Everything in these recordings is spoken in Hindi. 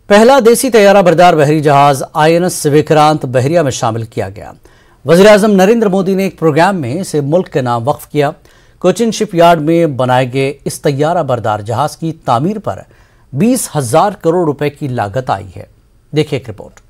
पहला देसी तैयारा बरदार बहरी जहाज INS विक्रांत बहरिया में शामिल किया गया। वज़ीर-ए-आज़म नरेंद्र मोदी ने एक प्रोग्राम में इसे मुल्क के नाम वक्फ किया। कोचिन शिपयार्ड में बनाए गए इस तैयारा बरदार जहाज की तामीर पर 20,000 करोड़ रुपए की लागत आई है। देखिए एक रिपोर्ट।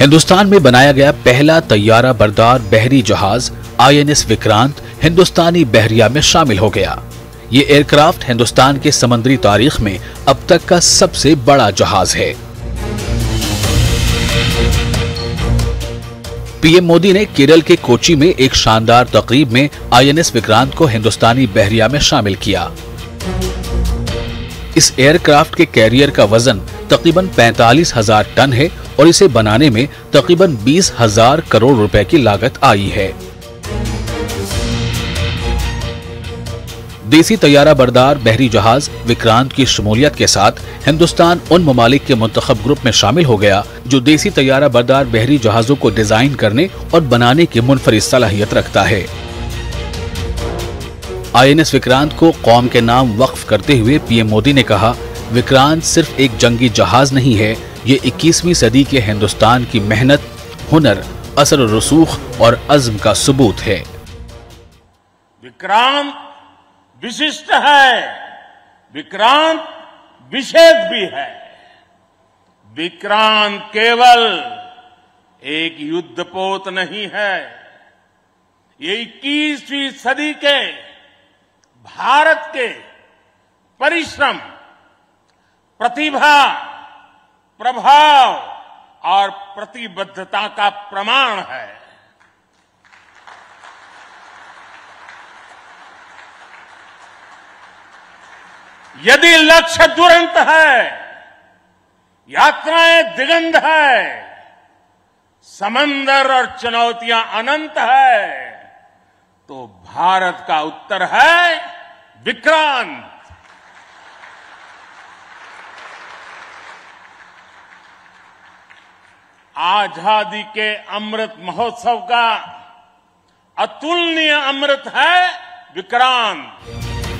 हिंदुस्तान में बनाया गया पहला तैयारा बरदार बहरी जहाज INS विक्रांत हिंदुस्तानी बहरिया में शामिल हो गया। ये एयरक्राफ्ट हिंदुस्तान के समुद्री तारीख में अब तक का सबसे बड़ा जहाज है। पीएम मोदी ने केरल के कोची में एक शानदार तकरीब में INS विक्रांत को हिंदुस्तानी बहरिया में शामिल किया। इस एयरक्राफ्ट के कैरियर का वजन तकरीबन 45,000 टन है और इसे बनाने में तकरीबन 20,000 करोड़ रुपए की लागत आई है। देसी तैयारा बरदार बहरी जहाज विक्रांत की शमूलियत के साथ हिंदुस्तान उन ममालिक के मुंतखब ग्रुप में शामिल हो गया जो देसी तैयारा बरदार बहरी जहाजों को डिजाइन करने और बनाने की मुनफरिद सलाहियत रखता है। INS विक्रांत को कौम के नाम वक्फ करते हुए पीएम मोदी ने कहा, विक्रांत सिर्फ एक जंगी जहाज नहीं है, ये 21वीं सदी के हिंदुस्तान की मेहनत, हुनर, असर रसूख और अज़्म का सबूत है। विक्रांत विशिष्ट है, विक्रांत विशेष भी है। विक्रांत केवल एक युद्धपोत नहीं है, ये 21वीं सदी के भारत के परिश्रम, प्रतिभा, प्रभाव और प्रतिबद्धता का प्रमाण है। यदि लक्ष्य दुरंत है, यात्राएं दिगंत है, समंदर और चुनौतियां अनंत है, तो भारत का उत्तर है विक्रांत। आजादी के अमृत महोत्सव का अतुलनीय अमृत है विक्रांत।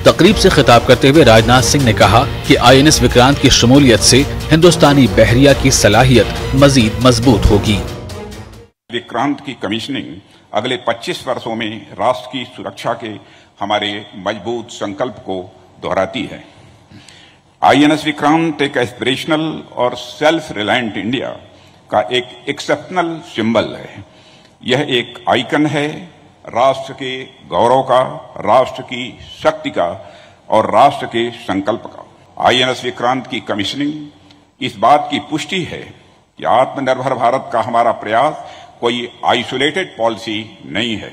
तकरीब से खिताब करते हुए राजनाथ सिंह ने कहा कि INS विक्रांत की शमूलियत से हिंदुस्तानी बहरिया की सलाहियत मजीद मजबूत होगी। विक्रांत की कमीशनिंग अगले 25 वर्षों में राष्ट्र की सुरक्षा के हमारे मजबूत संकल्प को दोहराती है। INS विक्रांत एक एस्पिरेशनल और सेल्फ रिलायंट इंडिया का एक एक्सेप्शनल सिंबल है। यह एक आइकन है राष्ट्र के गौरव का, राष्ट्र की शक्ति का और राष्ट्र के संकल्प का। INS विक्रांत की कमीशनिंग इस बात की पुष्टि है कि आत्मनिर्भर भारत का हमारा प्रयास कोई आइसोलेटेड पॉलिसी नहीं है।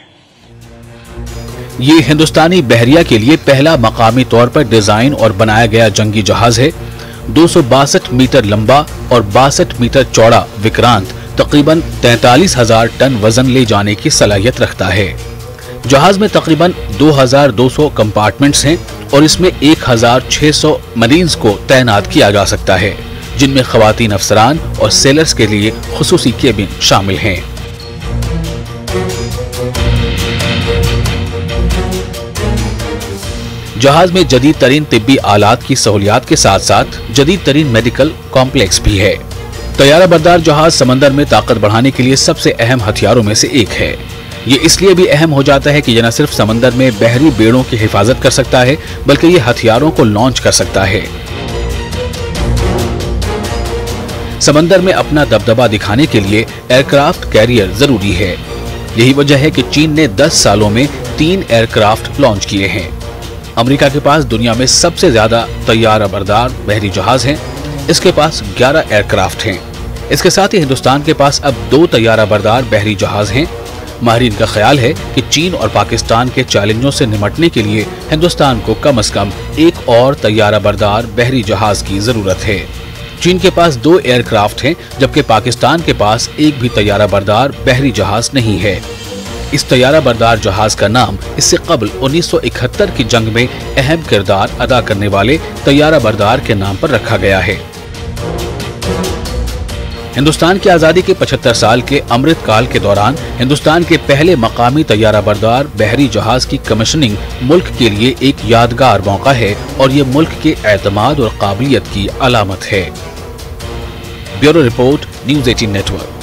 ये हिंदुस्तानी बहरिया के लिए पहला मकामी तौर पर डिजाइन और बनाया गया जंगी जहाज है। 262 मीटर लंबा और 62 मीटर चौड़ा विक्रांत तकरीबन 43,000 टन वजन ले जाने की सलाहियत रखता है। जहाज में तकरीबन 2,200 कंपार्टमेंट्स हैं और इसमें 1,600 मरीन्स को तैनात किया जा सकता है, जिनमें खवातीन अफसरान और सेलर्स के लिए खुसूसी केबिन शामिल हैं। जहाज में जदीद तरीन तिब्बी आलात की सहूलियात के साथ साथ जदीद तरीन मेडिकल कॉम्प्लेक्स भी है। तैयारा बरदार जहाज समंदर में ताकत बढ़ाने के लिए सबसे अहम हथियारों में से एक है। ये इसलिए भी अहम हो जाता है कि यह न सिर्फ समंदर में बहरी बेड़ों की हिफाजत कर सकता है, बल्कि ये हथियारों को लॉन्च कर सकता है। समंदर में अपना दबदबा दिखाने के लिए एयरक्राफ्ट कैरियर जरूरी है। यही वजह है कि चीन ने 10 सालों में 3 एयरक्राफ्ट लॉन्च किए हैं। अमेरिका के पास दुनिया में सबसे ज्यादा तैयारा बरदार बहरी जहाज हैं। इसके पास 11 एयरक्राफ्ट हैं। इसके साथ ही हिंदुस्तान के पास अब 2 तैयारा बरदार बहरी जहाज हैं। माहिरीन का ख्याल है कि चीन और पाकिस्तान के चैलेंजों से निपटने के लिए हिंदुस्तान को कम से कम एक और तैयारा बरदार बहरी जहाज की जरूरत है। चीन के पास 2 एयरक्राफ्ट हैं, जबकि पाकिस्तान के पास एक भी तैयारा बरदार बहरी जहाज नहीं है। इस तैयारा बरदार जहाज का नाम इससे कबल 1971 की जंग में अहम किरदार अदा करने वाले तैयारा बरदार के नाम पर रखा गया है। हिंदुस्तान की आजादी के 75 साल के अमृत काल के दौरान हिंदुस्तान के पहले मकामी तैयाराबरदार बहरी जहाज की कमीशनिंग मुल्क के लिए एक यादगार मौका है और ये मुल्क के एतमाद और काबिलियत की अलामत है। Bureau report, news 18 network.